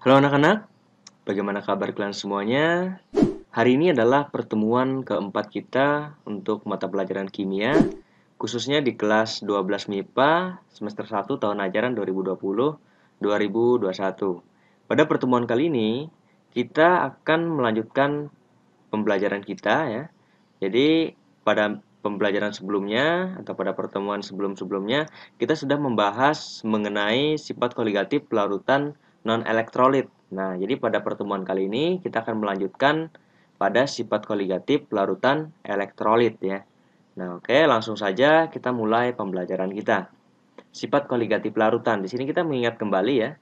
Halo anak-anak, bagaimana kabar kalian semuanya? Hari ini adalah pertemuan keempat kita untuk mata pelajaran kimia, khususnya di kelas 12 MIPA semester 1 tahun ajaran 2020-2021. Pada pertemuan kali ini, kita akan melanjutkan pembelajaran kita ya. Jadi pada pembelajaran sebelumnya atau pada pertemuan sebelum-sebelumnya kita sudah membahas mengenai sifat koligatif larutan non-elektrolit. Nah, jadi pada pertemuan kali ini kita akan melanjutkan pada sifat koligatif larutan elektrolit ya. Nah, oke, langsung saja kita mulai pembelajaran kita. Sifat koligatif larutan. Di sini kita mengingat kembali ya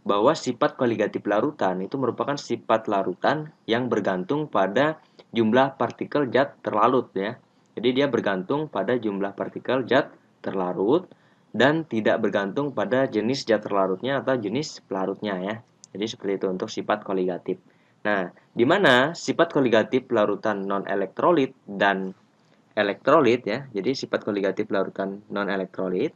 bahwa sifat koligatif larutan itu merupakan sifat larutan yang bergantung pada jumlah partikel zat terlarut ya. Jadi dia bergantung pada jumlah partikel zat terlarut dan tidak bergantung pada jenis zat terlarutnya atau jenis pelarutnya ya. Jadi seperti itu untuk sifat koligatif. Nah, di mana sifat koligatif larutan non-elektrolit dan elektrolit ya. Jadi sifat koligatif larutan non-elektrolit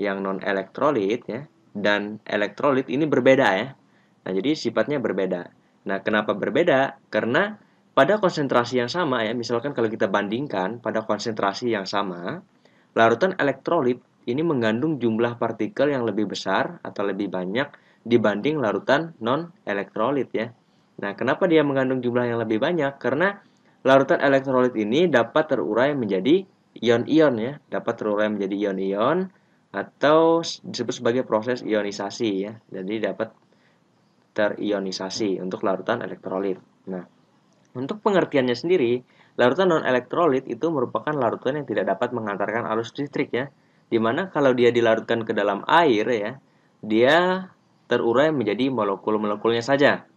yang non-elektrolit ya dan elektrolit ini berbeda ya. Nah, jadi sifatnya berbeda. Nah, kenapa berbeda? Karena pada konsentrasi yang sama ya, misalkan kalau kita bandingkan pada konsentrasi yang sama, larutan elektrolit ini mengandung jumlah partikel yang lebih besar atau lebih banyak dibanding larutan non-elektrolit ya. Nah, kenapa dia mengandung jumlah yang lebih banyak? Karena larutan elektrolit ini dapat terurai menjadi ion-ion ya, dapat terurai menjadi ion-ion atau disebut sebagai proses ionisasi ya. Jadi dapat terionisasi untuk larutan elektrolit. Nah, untuk pengertiannya sendiri, larutan non-elektrolit itu merupakan larutan yang tidak dapat mengantarkan arus listrik ya. Dimana kalau dia dilarutkan ke dalam air ya, dia terurai menjadi molekul-molekulnya saja.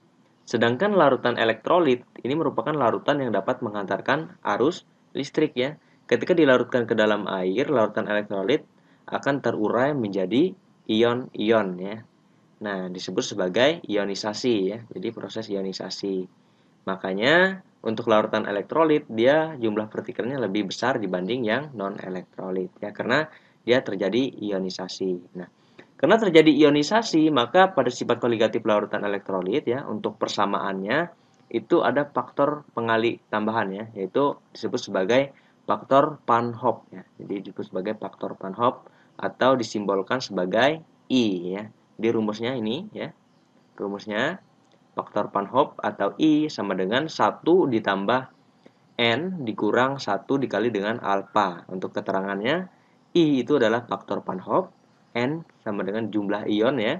Sedangkan larutan elektrolit ini merupakan larutan yang dapat mengantarkan arus listrik ya. Ketika dilarutkan ke dalam air, larutan elektrolit akan terurai menjadi ion-ion ya. Nah, disebut sebagai ionisasi ya. Jadi proses ionisasi. Makanya untuk larutan elektrolit dia jumlah partikelnya lebih besar dibanding yang non-elektrolit ya karena dia terjadi ionisasi. Nah, karena terjadi ionisasi, maka pada sifat koligatif larutan elektrolit ya, untuk persamaannya itu ada faktor pengali tambahan ya, yaitu disebut sebagai faktor Van Hoff ya. Jadi disebut sebagai faktor Van Hoff atau disimbolkan sebagai I ya. Di rumusnya ini ya. Rumusnya faktor Van Hoff atau I sama dengan 1 ditambah N dikurang 1 dikali dengan alfa. Untuk keterangannya, I itu adalah faktor Van Hoff, N sama dengan jumlah ion ya,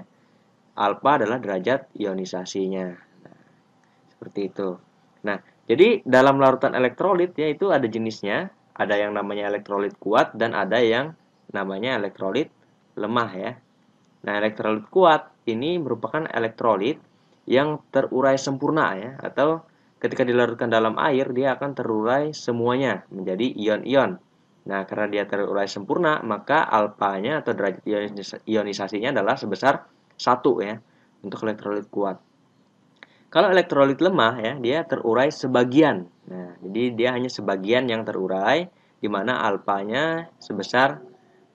alfa adalah derajat ionisasinya. Nah, seperti itu. Nah, jadi dalam larutan elektrolit ya itu ada jenisnya, ada yang namanya elektrolit kuat dan ada yang namanya elektrolit lemah ya. Nah, elektrolit kuat ini merupakan elektrolit yang terurai sempurna ya, atau ketika dilarutkan dalam air dia akan terurai semuanya menjadi ion-ion. Nah, karena dia terurai sempurna, maka alfanya atau derajat ionisasinya adalah sebesar 1 ya untuk elektrolit kuat. Kalau elektrolit lemah ya, dia terurai sebagian. Nah, jadi dia hanya sebagian yang terurai di mana alfanya sebesar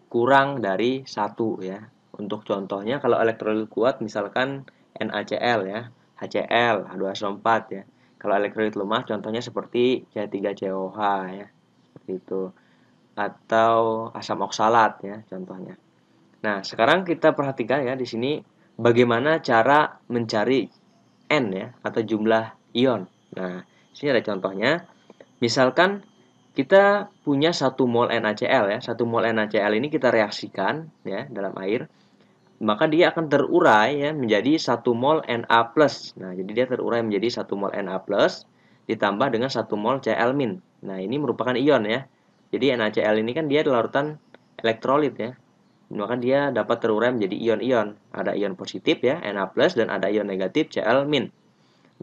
kurang dari 1 ya. Untuk contohnya kalau elektrolit kuat misalkan NaCl ya, HCl, H2SO4 ya. Kalau elektrolit lemah contohnya seperti C3COH ya. Seperti itu. Atau asam oksalat ya contohnya. Nah, sekarang kita perhatikan ya di sini bagaimana cara mencari N ya atau jumlah ion. Nah, di sini ada contohnya. Misalkan kita punya 1 mol NaCl ya. 1 mol NaCl ini kita reaksikan ya dalam air, maka dia akan terurai ya menjadi 1 mol Na+. Nah, jadi dia terurai menjadi 1 mol Na+ ditambah dengan 1 mol Cl-. Nah, ini merupakan ion ya. Jadi NaCl ini kan dia larutan elektrolit ya. Maka dia dapat terurai menjadi ion-ion. Ada ion positif ya, Na+, dan ada ion negatif Cl-.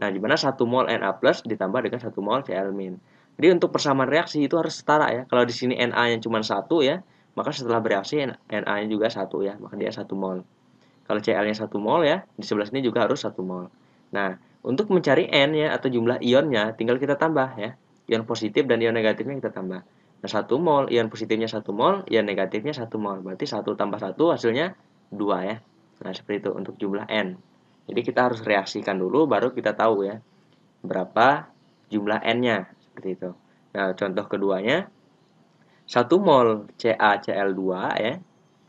Nah, di mana 1 mol Na+ ditambah dengan 1 mol Cl-. Jadi untuk persamaan reaksi itu harus setara ya. Kalau di sini Na-nya cuma 1 ya, maka setelah bereaksi Na-nya juga 1 ya, maka dia 1 mol. Kalau Cl-nya 1 mol ya, di sebelah sini juga harus 1 mol. Nah, untuk mencari N ya atau jumlah ionnya tinggal kita tambah ya. Ion positif dan ion negatifnya kita tambah. Nah, 1 mol, ion positifnya 1 mol, ion negatifnya 1 mol. Berarti 1 tambah 1 hasilnya 2 ya. Nah, seperti itu untuk jumlah N. Jadi kita harus reaksikan dulu baru kita tahu ya berapa jumlah N-nya seperti itu. Nah, contoh keduanya 1 mol CaCl2 ya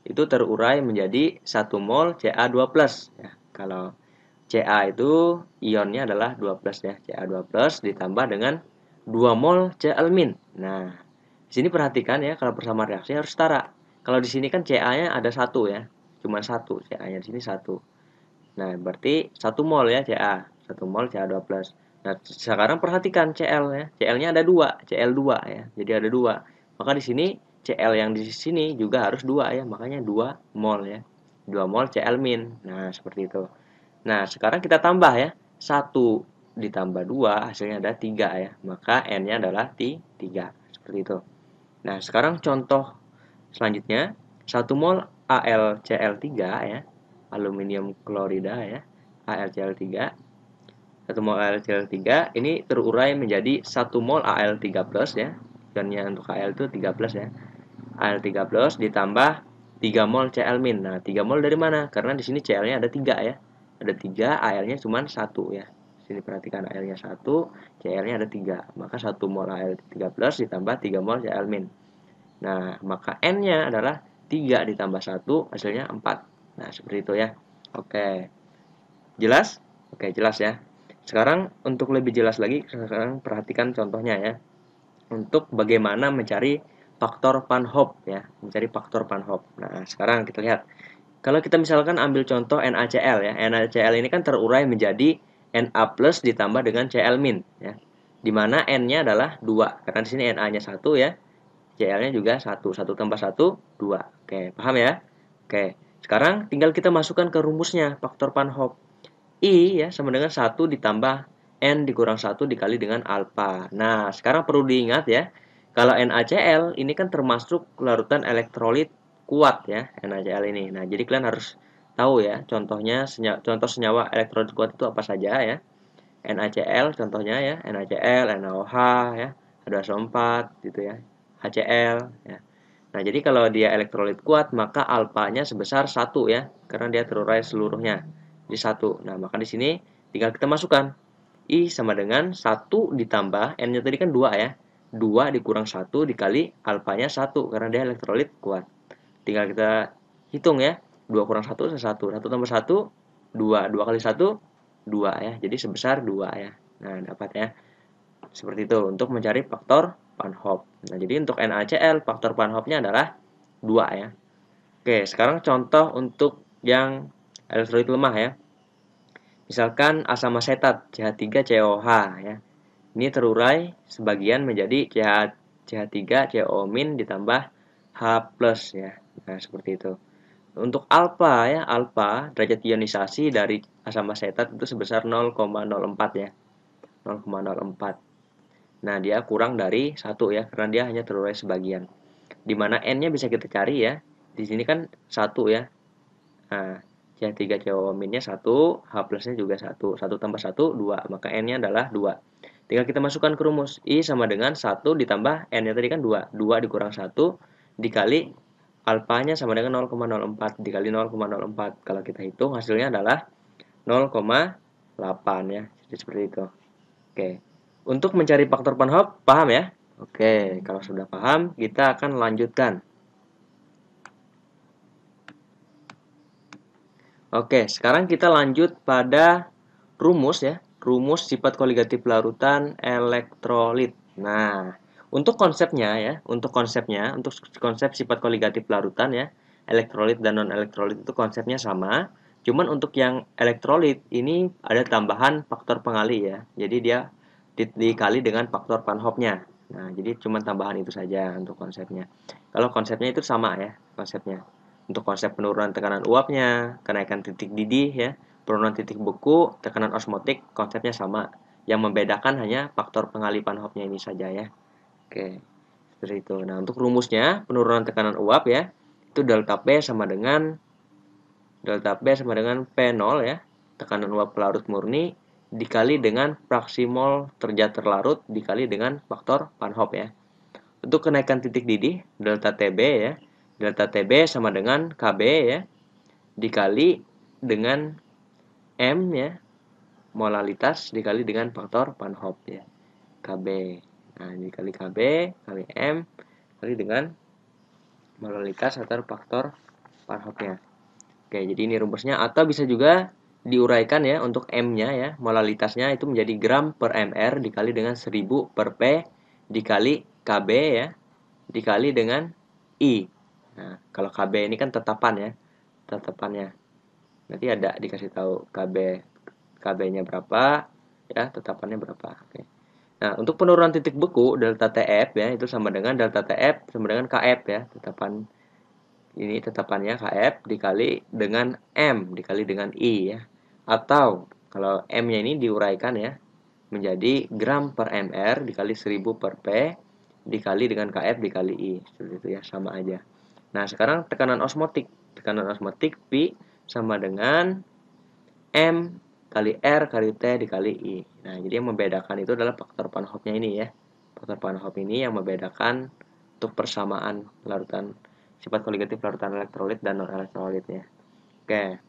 itu terurai menjadi 1 mol Ca2+ ya. Kalau Ca itu ionnya adalah 2+ ya, Ca2+ ditambah dengan 2 mol Cl-. Nah, di sini perhatikan ya kalau persamaan reaksi harus setara. Kalau di sini kan Ca-nya ada 1 ya. Cuma 1, Ca-nya di sini 1. Nah, berarti 1 mol ya Ca, 1 mol Ca2+. Nah, sekarang perhatikan Cl ya. Cl-nya ada 2, Cl2 ya. Jadi ada 2. Maka di sini Cl yang di sini juga harus 2 ya, makanya 2 mol ya. 2 mol Cl-. Nah, seperti itu. Nah, sekarang kita tambah ya. 1 ditambah 2 hasilnya ada 3 ya. Maka N-nya adalah 3. Seperti itu. Nah, sekarang contoh selanjutnya 1 mol AlCl3 ya. Aluminium klorida ya. AlCl3. 1 mol AlCl3 ini terurai menjadi 1 mol Al3+ ya. Ionnya untuk Al itu 3+ ya. Al3+ ditambah 3 mol Cl-. Nah, 3 mol dari mana? Karena di sini Cl-nya ada 3 ya. Ada 3, Al-nya cuma 1 ya. Sini perhatikan Al-nya 1, Cl-nya ada 3. Maka 1 mol Al3+ ditambah 3 mol Cl-. Nah, maka N-nya adalah 3 ditambah 1, hasilnya 4. Nah, seperti itu ya. Oke. Jelas? Oke, jelas ya. Sekarang untuk lebih jelas lagi, sekarang perhatikan contohnya ya. Untuk bagaimana mencari faktor Van Hoff ya, mencari faktor Van Hoff. Nah, sekarang kita lihat. Kalau kita misalkan ambil contoh NaCl ya. NaCl ini kan terurai menjadi Na+ ditambah dengan Cl- ya. Di mana N-nya adalah 2. Karena di sini Na-nya 1 ya. Cl-nya juga 1. 1 tambah 1, 2. Oke, paham ya? Oke. Sekarang tinggal kita masukkan ke rumusnya faktor Van Hoff. I ya sama dengan 1 ditambah N dikurang 1 dikali dengan alfa. Nah, sekarang perlu diingat ya, kalau NaCl ini kan termasuk larutan elektrolit kuat ya, NaCl ini. Nah, jadi kalian harus tahu ya, contohnya contoh senyawa elektrolit kuat itu apa saja ya. NaCl contohnya ya, NaCl, NaOH ya, H2SO4 gitu ya, HCl ya. Nah, jadi kalau dia elektrolit kuat, maka alfanya sebesar 1 ya, karena dia terurai seluruhnya di 1. Nah, maka di sini tinggal kita masukkan. I sama dengan 1 ditambah, N-nya tadi kan 2 ya. 2 dikurang 1 dikali alfanya 1, karena dia elektrolit kuat. Tinggal kita hitung ya. 2 kurang 1 adalah 1. 1 tambah 1, 2. 2 kali 1, 2 ya. Jadi sebesar 2 ya. Nah, dapat ya. Seperti itu untuk mencari faktor Van Hoff. Nah, jadi untuk NaCl faktor Van Hoff-nya adalah 2 ya. Oke, sekarang contoh untuk yang elektrolit lemah ya. Misalkan asam asetat CH3COH ya. Ini terurai sebagian menjadi CH3CO- ditambah H+ ya. Nah, seperti itu. Untuk alfa ya, alfa derajat ionisasi dari asam asetat itu sebesar 0,04 ya. 0,04. Nah, dia kurang dari 1 ya, karena dia hanya terurai sebagian. Di mana N-nya bisa kita cari ya. Di sini kan 1 ya. Nah, CH3CO-nya 1, H+-nya juga 1. 1 tambah 1, 2. Maka N-nya adalah 2. Tinggal kita masukkan ke rumus. I sama dengan 1 ditambah N-nya tadi kan 2. 2 dikurang 1 dikali alfanya sama dengan 0,04 dikali 0,04. Kalau kita hitung hasilnya adalah 0,8 ya. Jadi seperti itu. Oke. Untuk mencari faktor Van Hoff, paham ya? Oke, kalau sudah paham, kita akan lanjutkan. Oke, sekarang kita lanjut pada rumus ya. Rumus sifat koligatif larutan elektrolit. Nah, untuk konsepnya ya, untuk konsep sifat koligatif larutan ya, elektrolit dan non-elektrolit itu konsepnya sama. Cuman untuk yang elektrolit ini ada tambahan faktor pengali ya. Jadi dia dikali dengan faktor Van Hoff-nya. Nah, jadi cuma tambahan itu saja untuk konsepnya. Kalau konsepnya itu sama ya, konsepnya. Untuk konsep penurunan tekanan uapnya, kenaikan titik didih ya, penurunan titik beku, tekanan osmotik, konsepnya sama. Yang membedakan hanya faktor pengali Van Hoff-nya ini saja ya. Oke, seperti itu. Nah, untuk rumusnya, penurunan tekanan uap ya, itu delta P sama dengan P0 ya, tekanan uap pelarut murni, dikali dengan fraksi mol terjat terlarut, dikali dengan faktor Van Hoff ya. Untuk kenaikan titik didih, delta TB ya, delta TB sama dengan KB ya, dikali dengan M ya, molalitas dikali dengan faktor Van Hoff ya, Kb. Nah, dikali Kb kali M kali dengan molalitas atau faktor Van Hoff-nya. Oke, jadi ini rumusnya, atau bisa juga diuraikan ya untuk M-nya ya, molalitasnya itu menjadi gram per mr dikali dengan 1000 per P dikali Kb ya, dikali dengan I. Nah, kalau Kb ini kan tetapan ya, tetapannya. Nanti ada dikasih tahu Kb-nya berapa ya, tetapannya berapa. Oke. Nah, untuk penurunan titik beku delta Tf ya, itu sama dengan delta Tf sama dengan Kf ya, tetapan ini tetapannya Kf dikali dengan M dikali dengan I ya. Atau kalau M-nya ini diuraikan ya menjadi gram per mr dikali 1000 per P dikali dengan Kf dikali I. Seperti itu ya, sama aja. Nah, sekarang tekanan osmotik. Tekanan osmotik P sama dengan M kali R kali T dikali I. Nah, jadi yang membedakan itu adalah faktor Van Hoff-nya ini ya. Faktor Van Hoff ini yang membedakan untuk persamaan larutan sifat koligatif larutan elektrolit dan non elektrolitnya. Oke.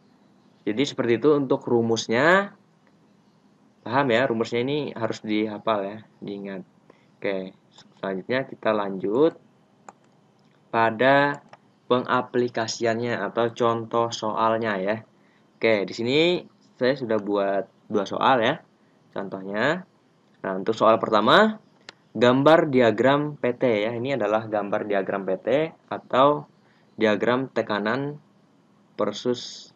Jadi seperti itu untuk rumusnya. Paham ya, rumusnya ini harus dihafal ya, diingat. Oke, selanjutnya kita lanjut pada pengaplikasiannya atau contoh soalnya ya. Oke, di sini saya sudah buat 2 soal ya. Contohnya. Nah, untuk soal pertama, gambar diagram PT ya. Ini adalah gambar diagram PT atau diagram tekanan versus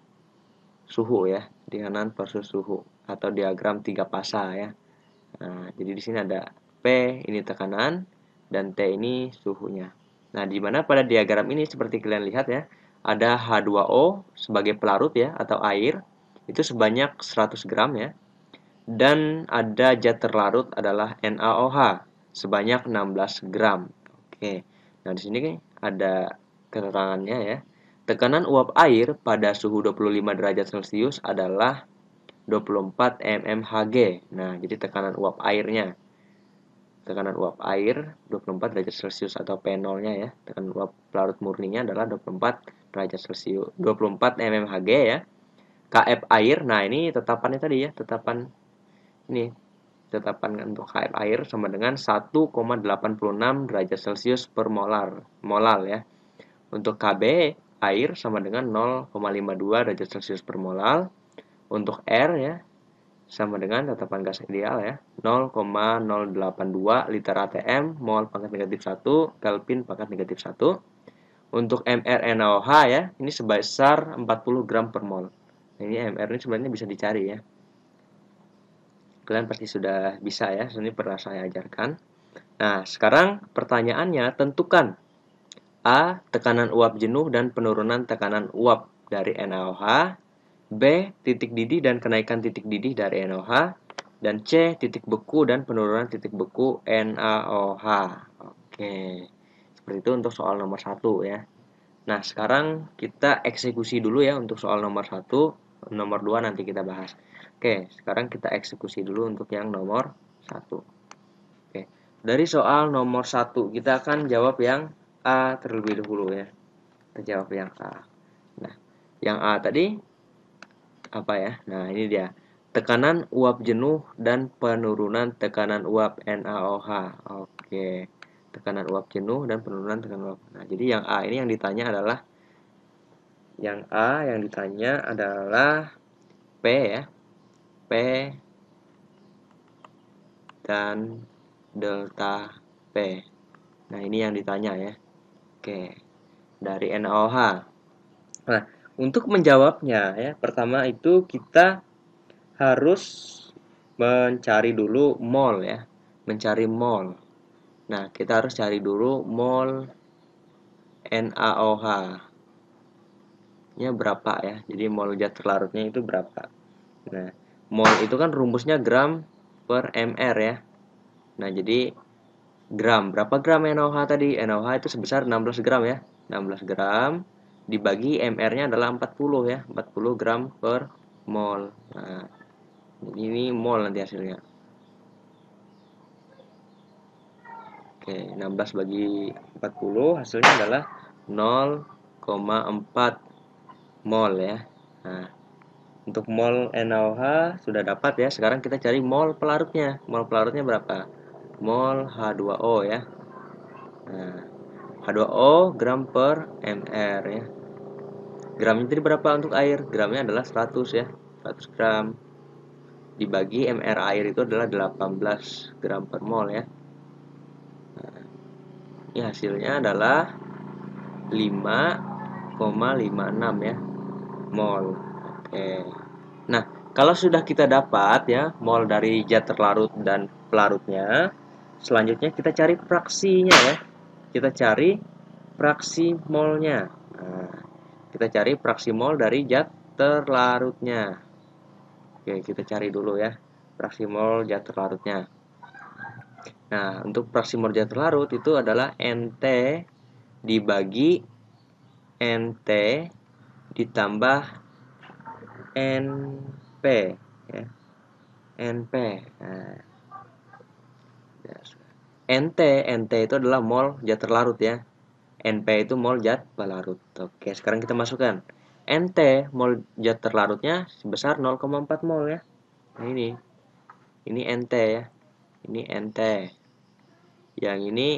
suhu ya. Tekanan versus suhu atau diagram 3 fasa ya. Nah, jadi di sini ada P ini tekanan dan T ini suhunya. Nah, di mana pada diagram ini seperti kalian lihat ya, ada H2O sebagai pelarut ya atau air itu sebanyak 100 gram ya. Dan ada zat terlarut adalah NaOH sebanyak 16 gram. Oke. Nah, di sini ada keterangannya ya. Tekanan uap air pada suhu 25 derajat Celcius adalah 24 mmHg. Nah, jadi tekanan uap airnya. Tekanan uap air 24 derajat Celcius atau P0-nya ya. Tekanan uap pelarut murninya adalah 24 derajat Celcius, 24 mmHg ya. Kf air, nah ini tetapannya tadi ya, tetapan ini tetapan untuk Kf air sama dengan 1,86 derajat Celcius per molal ya. Untuk Kb air sama dengan 0,52 derajat Celcius per molal. Untuk R ya sama dengan tetapan gas ideal ya, 0,082 liter atm mol pangkat negatif 1 Kelvin pangkat negatif 1. Untuk mRNaOH ya, ini sebesar 40 gram per mol. Nah, ini MR ini sebenarnya bisa dicari ya. Kalian pasti sudah bisa ya, ini pernah saya ajarkan. Nah, sekarang pertanyaannya, tentukan A. Tekanan uap jenuh dan penurunan tekanan uap dari NaOH. B. Titik didih dan kenaikan titik didih dari NaOH. Dan C. Titik beku dan penurunan titik beku NaOH. Oke, seperti itu untuk soal nomor 1 ya. Nah, sekarang kita eksekusi dulu ya untuk soal nomor 1. Nomor 2 nanti kita bahas. Oke, sekarang kita eksekusi dulu untuk yang nomor 1. Oke, dari soal nomor 1 kita akan jawab yang A terlebih dahulu ya. Kita jawab yang A. Nah, yang A tadi apa ya? Nah, ini dia. Tekanan uap jenuh dan penurunan tekanan uap NaOH. Oke. Tekanan uap jenuh dan penurunan tekanan uap. Nah, jadi yang A ini yang ditanya adalah P ya. P dan delta P. Nah, ini yang ditanya ya. Oke. Dari NaOH. Nah, untuk menjawabnya ya, pertama itu kita harus mencari dulu mol ya, mencari mol. Nah, kita harus cari dulu mol NaOH nya berapa ya, jadi mol zat terlarutnya itu berapa. Nah, mol itu kan rumusnya gram per mr ya. Nah, jadi gram, berapa gram NaOH tadi? NaOH itu sebesar 16 gram ya, 16 gram dibagi mr-nya adalah 40 ya, 40 gram per mol. Nah, ini mol nanti hasilnya. Oke, 16 bagi 40 hasilnya adalah 0,4 mol ya. Nah, Untuk mol NaOH sudah dapat ya. Sekarang kita cari mol pelarutnya. Mol pelarutnya berapa? Mol H2O ya. Nah, H2O gram per mR ya. Gramnya jadi berapa untuk air? Gramnya adalah 100 ya. 100 gram dibagi mR air itu adalah 18 gram per mol ya. Nah, ini hasilnya adalah 5,56 ya mol. Oke. Nah, kalau sudah kita dapat ya mol dari zat terlarut dan pelarutnya, selanjutnya kita cari fraksinya ya. Kita cari fraksi molnya. Nah, kita cari fraksi mol dari zat terlarutnya. Oke, kita cari dulu ya fraksi mol zat terlarutnya. Nah, untuk fraksi mol zat terlarut itu adalah NT dibagi NT ditambah NP ya. NP. Nah, NT itu adalah mol zat terlarut ya. NP itu mol zat pelarut. Oke, sekarang kita masukkan. NT mol zat terlarutnya sebesar 0,4 mol ya. Nah, ini NT ya. Ini NT. Yang ini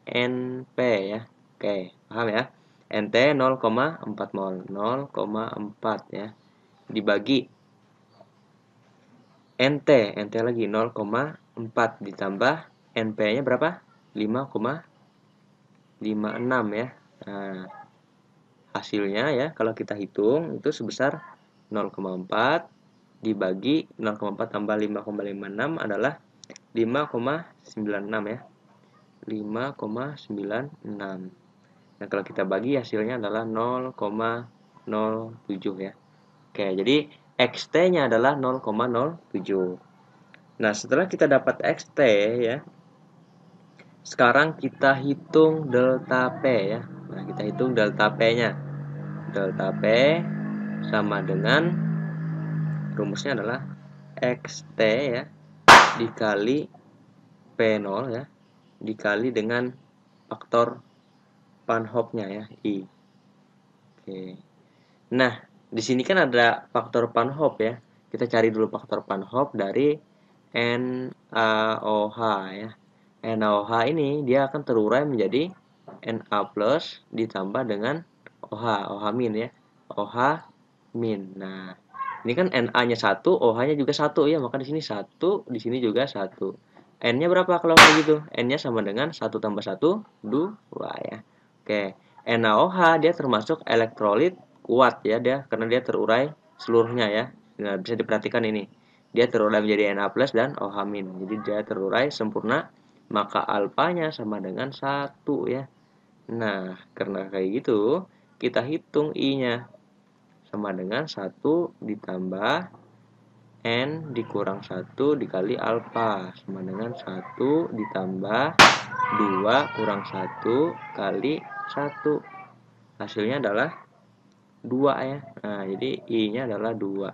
NP ya. Oke, paham ya? NT 0,4 mol. 0,4 ya. Dibagi NT lagi 0,4 ditambah NP-nya berapa? 5,56 ya. Nah, hasilnya ya kalau kita hitung itu sebesar 0,4 dibagi 0,4 tambah 5,56 adalah 5,96 ya. 5,96. Nah, kalau kita bagi hasilnya adalah 0,07 ya. Oke, jadi XT-nya adalah 0,07. Nah, setelah kita dapat XT ya, sekarang kita hitung delta P ya. Nah, kita hitung delta P-nya. Delta P sama dengan rumusnya adalah XT ya dikali P0 ya dikali dengan faktor Panhoff-nya ya I. Oke. Nah, di sini kan ada faktor Panhoff ya. Kita cari dulu faktor Panhoff dari NaOH ya. NaOH ini dia akan terurai menjadi Na plus ditambah dengan OH min ya. OH min. Nah, ini kan Na-nya 1, OH-nya juga 1 ya, maka di sini 1, di sini juga 1. N-nya berapa kalau kayak gitu? N-nya sama dengan 1 tambah 1, 2 ya. Oke, NaOH dia termasuk elektrolit kuat ya dia karena dia terurai seluruhnya ya. Nah, bisa diperhatikan ini. Dia terurai menjadi Na plus dan OH min. Jadi dia terurai sempurna, maka alfanya sama dengan 1 ya. Nah, karena kayak gitu, kita hitung I-nya sama dengan 1 ditambah N dikurang 1 dikali alfa sama dengan 1 ditambah 2 kurang 1 kali 1. Hasilnya adalah 2 ya. Nah, jadi I-nya adalah 2.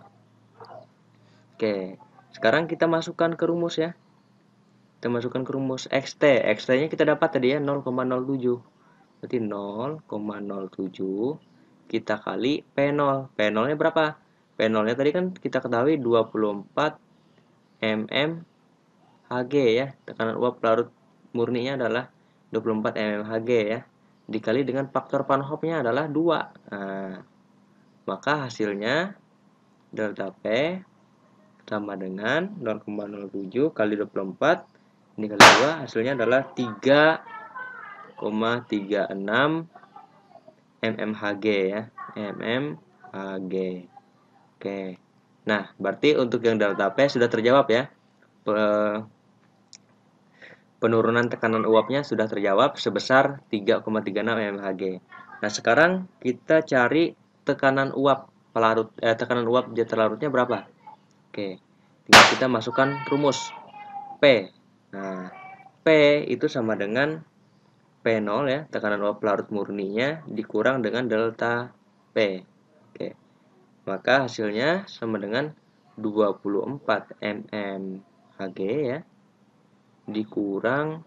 Oke, sekarang kita masukkan ke rumus ya. Kita masukkan ke rumus XT. XT-nya kita dapat tadi ya 0,07. Berarti 0,07 kita kali P0. P0-nya berapa? P0-nya tadi kan kita ketahui 24 mmHg ya. Tekanan uap pelarut murninya adalah 24 mmHg ya. Dikali dengan faktor Panhoff-nya adalah 2. Nah, maka hasilnya delta P sama dengan 0,07 kali 24 ini kali 2 hasilnya adalah 3,36 mmHg ya. mmHg. Oke. Nah, berarti untuk yang delta P sudah terjawab ya. Penurunan tekanan uapnya sudah terjawab sebesar 3,36 mmHg. Nah, sekarang kita cari tekanan uap tekanan uap zat terlarutnya berapa? Oke. Tinggal kita masukkan rumus P. Nah, P itu sama dengan P0 ya, tekanan uap pelarut murninya dikurang dengan delta P. Oke. Maka hasilnya sama dengan 24 mmHg ya dikurang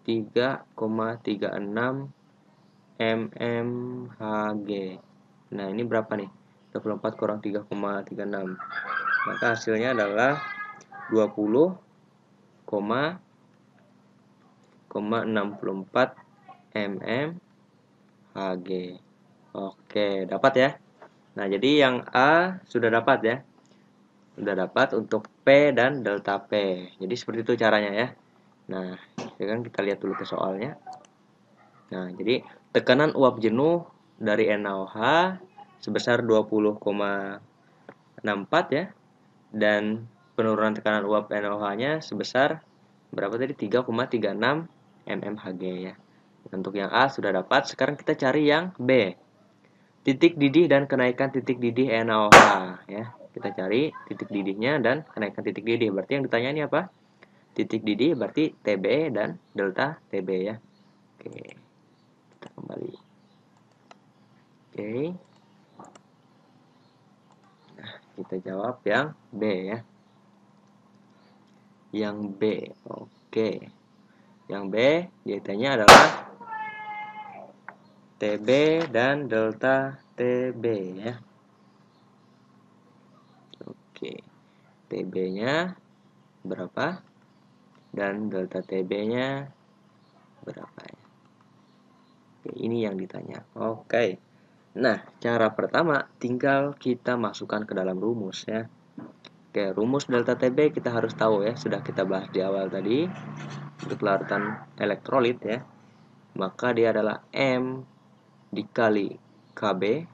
3,36 mmHg. Nah, ini berapa nih? 24 kurang 3,36. Maka hasilnya adalah 20,64 mm Hg. Oke, dapat ya. Nah, jadi yang A sudah dapat ya. Sudah dapat untuk P dan delta P. Jadi seperti itu caranya ya. Nah, sekarang kita lihat dulu ke soalnya. Nah, jadi tekanan uap jenuh dari NaOH sebesar 20,64 ya. Dan penurunan tekanan uap NaOH-nya sebesar berapa tadi? 3,36 mmHg ya. Untuk yang A sudah dapat, sekarang kita cari yang B. Titik didih dan kenaikan titik didih NaOH ya. Kita cari titik didihnya dan kenaikan titik didih. Berarti yang ditanya ini apa? Titik didih berarti TB dan delta TB ya. Oke. Kita kembali. Oke. Nah, kita jawab yang B ya. Yang B. Oke. Yang B ditanya adalah TB dan delta TB ya. Oke. TB-nya berapa? Dan delta TB-nya berapa ya? Oke, ini yang ditanya. Oke. Nah, cara pertama tinggal kita masukkan ke dalam rumus ya. Oke, rumus delta TB kita harus tahu ya, sudah kita bahas di awal tadi. Untuk larutan elektrolit ya, maka dia adalah M dikali KB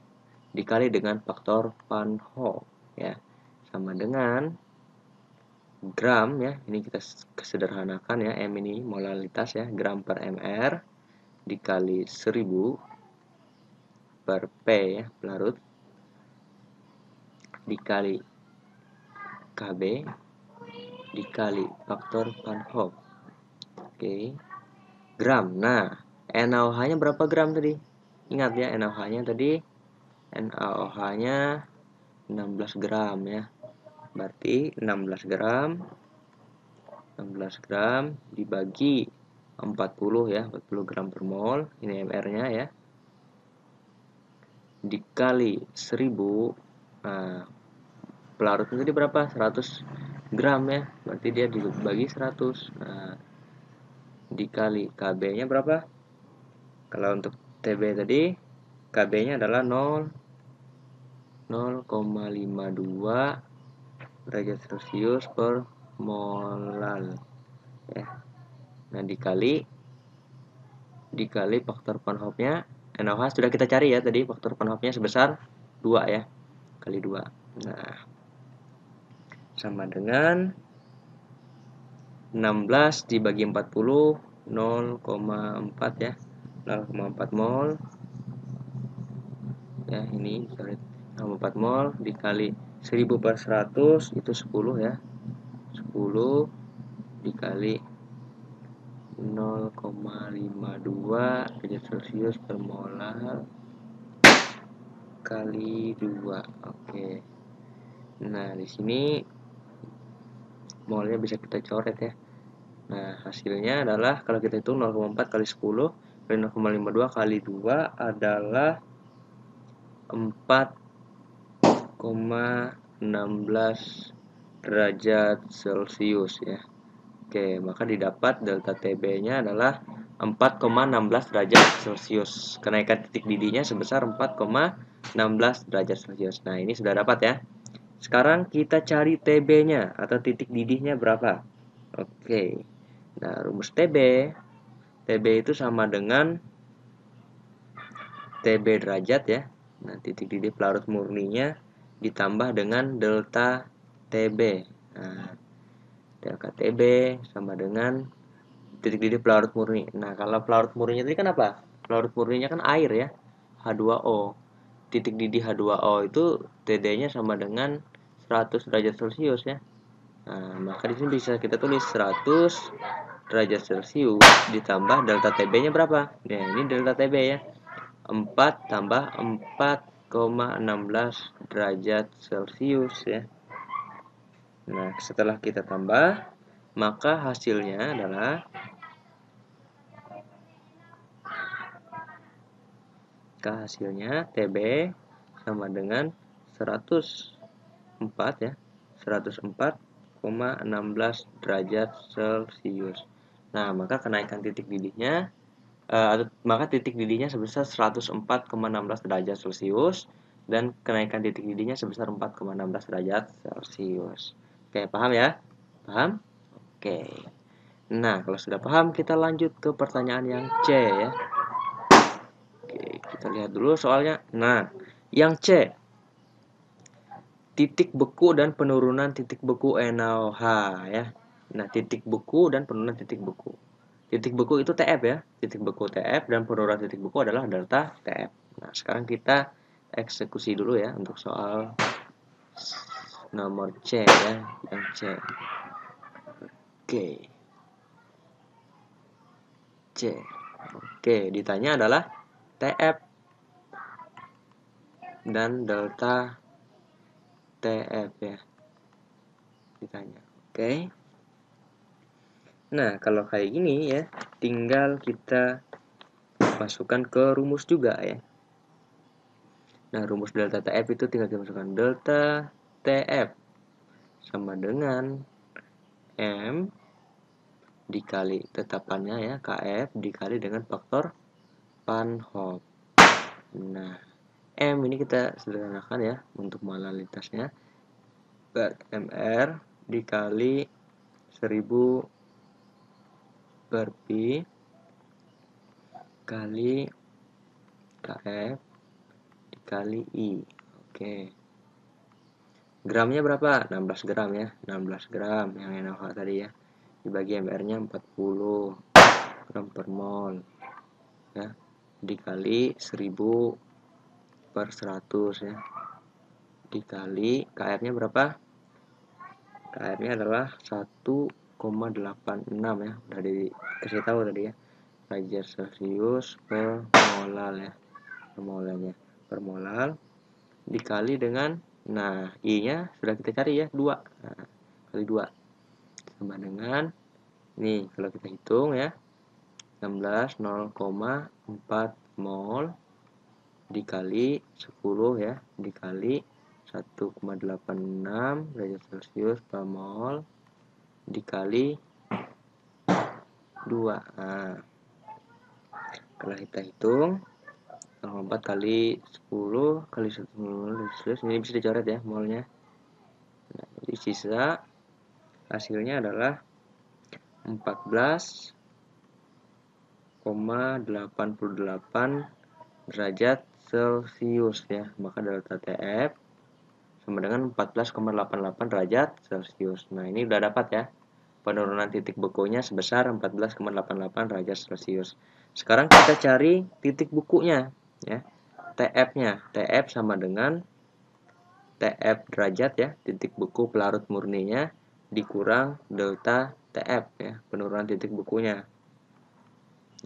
dikali dengan faktor Van Hoff ya, sama dengan gram ya, ini kita sederhanakan ya, M ini molalitas ya, gram per mr dikali 1000 per P ya, pelarut, dikali KB dikali faktor Van Hoff. Oke, gram. Nah, NaOH-nya berapa gram tadi? Ingat ya, NaOH-nya tadi, NaOH-nya 16 gram ya. Berarti 16 gram dibagi 40 ya, 40 gram per mol, ini mr-nya ya, dikali 1000. Nah, pelarutnya tadi berapa? 100 gram ya, berarti dia dibagi 100. Nah, dikali KB-nya berapa? Kalau untuk TB tadi, KB-nya adalah 0,52 derajat Celcius per molal ya. Nah, dikali faktor Van Hoff-nya, NaOH sudah kita cari ya tadi, faktor Van Hoff-nya sebesar 2 ya, kali 2. Nah, sama dengan 16 dibagi 40, 0,4 ya, 0,4 mol ya, ini sorry, 0,4 mol dikali 1000 per 100 itu 10 ya, 10 dikali 0,52 derajat Celcius per molar kali 2. Oke. Nah, di sini molnya bisa kita coret ya. Nah, hasilnya adalah kalau kita hitung 0,4 kali 10 kali 0,52 kali 2 adalah 4,16 derajat Celcius ya. Oke, maka didapat delta TB-nya adalah 4,16 derajat Celcius. Kenaikan titik didihnya sebesar 4,16 derajat Celcius. Nah, ini sudah dapat ya. Sekarang kita cari TB-nya atau titik didihnya berapa. Oke. Nah, rumus TB itu sama dengan TB derajat ya. Nah, titik didih pelarut murninya ditambah dengan delta TB. Nah, delta TB sama dengan titik didih pelarut murni. Nah, kalau pelarut murninya tadi kan apa? Pelarut murninya kan air ya, H2O. Titik didih H2O itu TD-nya sama dengan 100 derajat Celcius ya. Nah, maka di sini bisa kita tulis 100 derajat Celcius ditambah delta TB-nya berapa? Nah, ini delta TB ya. 4 tambah 4,16 derajat Celcius ya. Nah, setelah kita tambah, maka hasilnya adalah TB sama dengan 104 ya. 104,16 derajat Celcius. Nah, maka kenaikan titik didihnya sebesar 104,16 derajat Celcius dan kenaikan titik didihnya sebesar 4,16 derajat Celcius. Oke, paham ya? Paham? Oke. Nah, kalau sudah paham, kita lanjut ke pertanyaan yang C ya. Oke, kita lihat dulu soalnya. Nah, yang C, titik beku dan penurunan titik beku NaOH ya. Nah, titik beku dan penurunan titik beku. Titik beku itu TF ya. Titik beku TF dan penurunan titik beku adalah delta TF. Nah, sekarang kita eksekusi dulu ya untuk soal nomor C ya, yang C. Oke. C. Oke, ditanya adalah TF dan delta TF ya. Ditanya. Oke. Nah, kalau kayak gini ya, tinggal kita masukkan ke rumus juga ya. Nah, rumus delta TF itu tinggal kita masukkan delta TF sama dengan M dikali tetapannya ya, KF dikali dengan faktor Van Hoff. Nah, M ini kita sederhanakan ya untuk molaritasnya. MR dikali 1000 per Pi kali KF dikali I. Oke. Gramnya berapa? 16 gram ya. 16 gram yang NaOH tadi ya. Dibagi MR-nya 40 gram per mol. Ya. Dikali 1000 per 100 ya. Dikali KF-nya berapa? KF-nya adalah 1,86 ya. Udah dikasih tahu tadi ya. Derajat Celcius per molar ya. Per molar dikali dengan, nah, I-nya sudah kita cari ya, 2. Nah, kali 2 sama dengan, nih kalau kita hitung ya, 16 0,4 mol dikali 10 ya, dikali 1,86 derajat Celcius per mol dikali 2. Nah, kalau kita hitung 4 kali 10 kali 1 ini bisa dicoret ya molnya. Nah, jadi sisa hasilnya adalah 14,88 derajat Celcius ya. Maka delta TF sama dengan 14,88 derajat Celcius. Nah, ini udah dapat ya. Penurunan titik bekunya sebesar 14,88 derajat Celcius. Sekarang kita cari titik bekunya ya. TF-nya. TF sama dengan TF derajat ya, titik beku pelarut murninya dikurang delta TF ya, penurunan titik bekunya.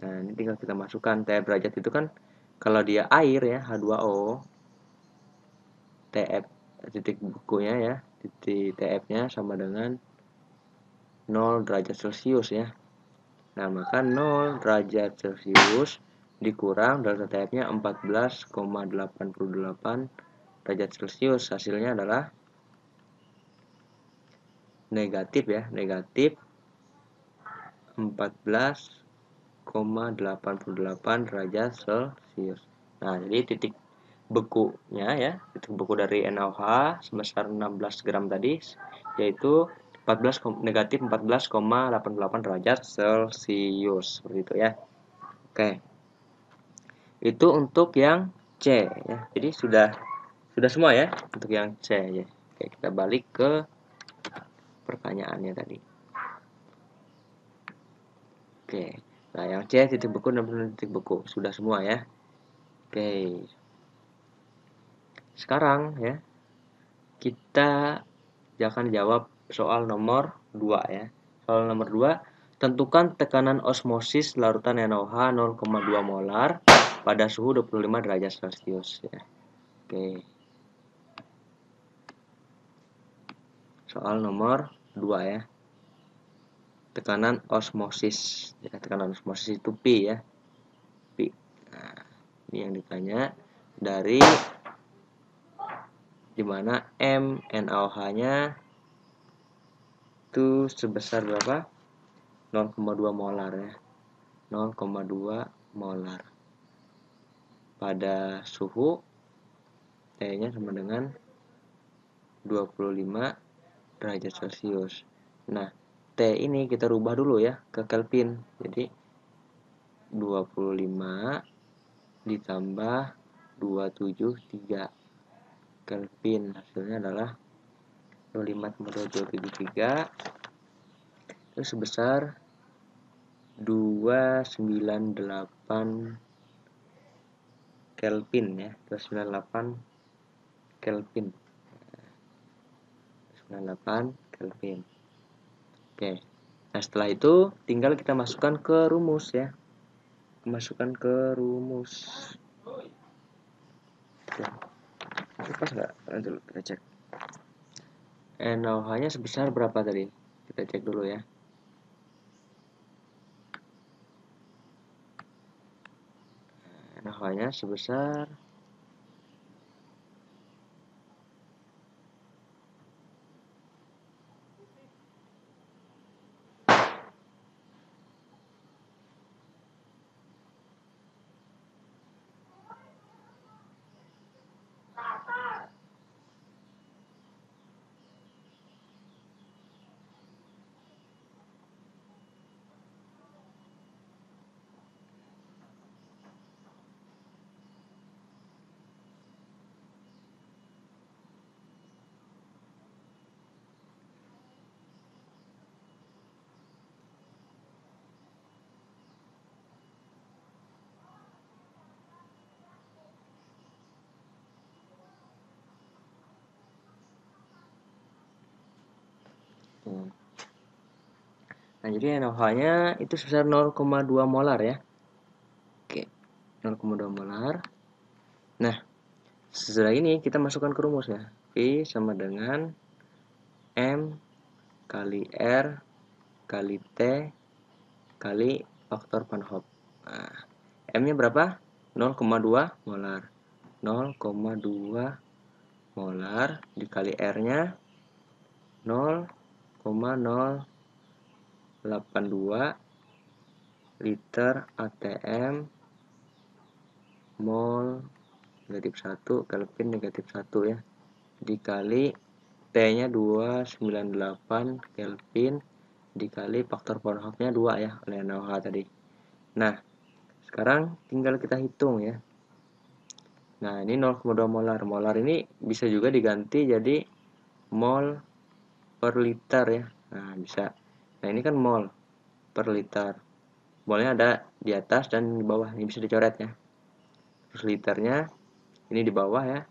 Nah, ini tinggal kita masukkan. TF derajat itu kan kalau dia air ya, H2O, TF titik bekunya ya, titik TF-nya sama dengan 0 derajat Celcius ya. Nah, maka 0 derajat Celcius dikurang delta TF-nya 14,88 derajat Celcius. Hasilnya adalah negatif ya, negatif 14,88 derajat Celcius. Nah, jadi titik bekunya ya, titik beku dari NaOH sebesar 16 gram tadi yaitu negatif 14,88 derajat Celcius seperti itu ya. Oke. Itu untuk yang C ya. Jadi sudah semua ya untuk yang C ya. Oke, kita balik ke pertanyaannya tadi. Oke. Nah, yang C titik beku dan titik beku sudah semua ya. Oke. Sekarang ya kita akan jawab soal nomor 2 ya. Soal nomor 2, tentukan tekanan osmosis larutan NaOH 0,2 molar pada suhu 25 derajat Celcius ya. Oke. Soal nomor 2 ya. Tekanan osmosis. Ya, tekanan osmosis itu Pi ya. Pi. Nah, ini yang ditanya dari dimana M NaOH-nya itu sebesar berapa? 0,2 molar ya. 0,2 molar. Pada suhu T-nya sama dengan 25 derajat Celcius. Nah, T ini kita rubah dulu ya ke Kelvin. Jadi 25 ditambah 273 Kelvin, hasilnya adalah 25,273 itu sebesar 298 Kelvin ya, 298 Kelvin. 98 Kelvin. Oke. Nah, setelah itu tinggal kita masukkan ke rumus ya. Masukkan ke rumus. Oke. Pas nggak? Nanti dulu kita cek. NaOH-nya sebesar berapa tadi? Kita cek dulu ya. NaOH-nya sebesar Nah, jadi NaOH-nya itu sebesar 0,2 molar ya. Oke, 0,2 molar. Nah, setelah ini kita masukkan ke rumus ya. V sama dengan M kali R kali T kali faktor Van Hoff. Nah, M-nya berapa? 0,2 molar. 0,2 molar dikali R-nya 0,082 liter ATM mol negatif 1 Kelvin negatif 1 ya, dikali T-nya 298 Kelvin dikali faktor Van Hoff-nya 2 ya, oleh NaOH tadi. Nah, sekarang tinggal kita hitung ya. Nah, ini 0,2 molar. Molar ini bisa juga diganti jadi mol per liter ya. Nah, bisa. Nah, ini kan mol per liter. Molnya ada di atas dan di bawah. Ini bisa dicoret ya. Terus liternya ini di bawah ya.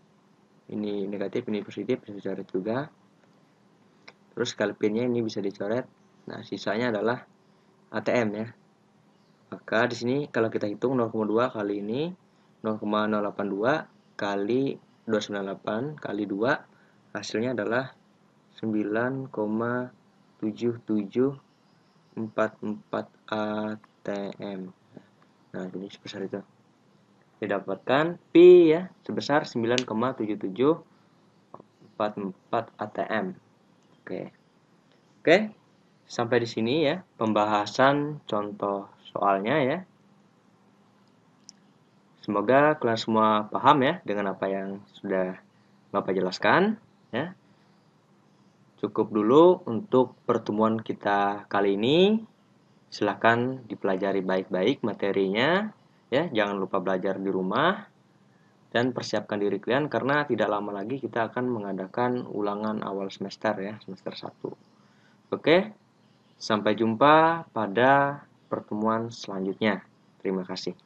Ini negatif, ini positif, bisa dicoret juga. Terus Kelvinnya ini bisa dicoret. Nah, sisanya adalah ATM ya. Maka di sini kalau kita hitung 0,2 kali ini 0,082 kali 298 kali 2 hasilnya adalah 9,7744 ATM. Nah, jadi sebesar itu. Didapatkan Pi ya sebesar 9,7744 ATM. Oke. Sampai di sini ya pembahasan contoh soalnya ya. Semoga kalian semua paham ya dengan apa yang sudah Bapak jelaskan ya. Cukup dulu untuk pertemuan kita kali ini. Silahkan dipelajari baik-baik materinya ya, jangan lupa belajar di rumah dan persiapkan diri kalian karena tidak lama lagi kita akan mengadakan ulangan awal semester ya, semester 1. Oke. Sampai jumpa pada pertemuan selanjutnya. Terima kasih.